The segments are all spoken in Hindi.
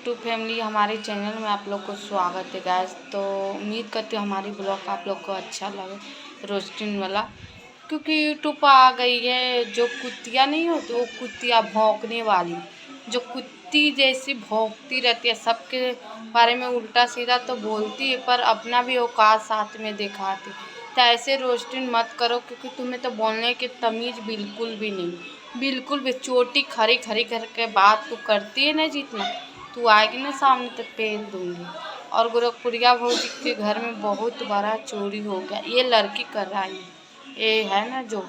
यूट्यूब फैमिली, हमारे चैनल में आप लोग को स्वागत है गाइस। तो उम्मीद करती हूँ हमारी ब्लॉग आप लोग को अच्छा लगे रोस्टिंग वाला, क्योंकि यूट्यूब पर आ गई है जो कुत्तियाँ नहीं होती, वो कुत्तियाँ भौंकने वाली, जो कुत्ती जैसी भौंकती रहती है, सबके बारे में उल्टा सीधा तो बोलती है पर अपना भी औकात साथ में दिखाती। तो ऐसे रोस्टिंग मत करो, क्योंकि तुम्हें तो बोलने की तमीज़ बिल्कुल भी नहीं, बिल्कुल भी। चोटी खरी खरी करके बात तू करती है ना, जितना तू आएगी ना सामने तो पेल दूंगी। और गोरखपुरिया भौजी के घर में बहुत बड़ा चोरी हो गया, ये लड़की करवाई है, ये है ना जो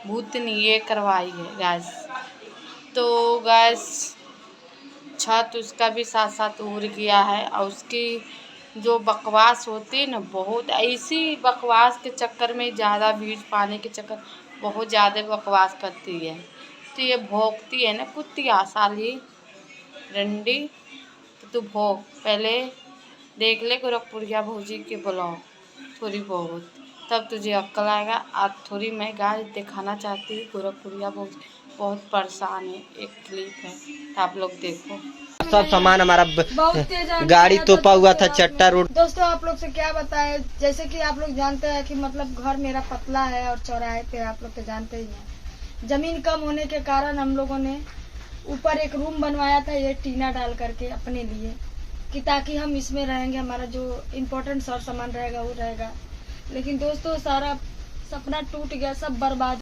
भूतनी, ये करवाई है गैस। तो गैस छत उसका भी साथ साथ उड़ गया है, और उसकी जो बकवास होती है ना, बहुत ऐसी बकवास के चक्कर में ज़्यादा व्यूज पाने के चक्कर बहुत ज़्यादा बकवास करती है। तो ये भौंकती है ना कुत्तियाँ साली रंडी, तो तू भोग पहले देख ले गोरखपुरिया भौजी के ब्लॉग थोड़ी बहुत, तब तुझे अक्ल आएगा। आज थोड़ी मैं गाय दिखाना चाहती हूँ, गोरखपुरिया भौजी बहुत परेशान है। एक क्लिप है तो आप लोग देखो। सब सामान हमारा गाड़ी तोपा हुआ था चट्टा रोड। दोस्तों आप लोग से क्या बताएं, जैसे कि आप लोग जानते हैं कि मतलब घर मेरा पतला है और चौराहे पे आप लोग तो जानते ही हैं। जमीन कम होने के कारण हम लोगों ने ऊपर एक रूम बनवाया था, ये टीना डाल करके अपने लिए, कि ताकि हम इसमें रहेंगे, हमारा जो इम्पोर्टेंट सामान रहेगा वो रहेगा। लेकिन दोस्तों सारा सपना टूट गया, सब बर्बाद।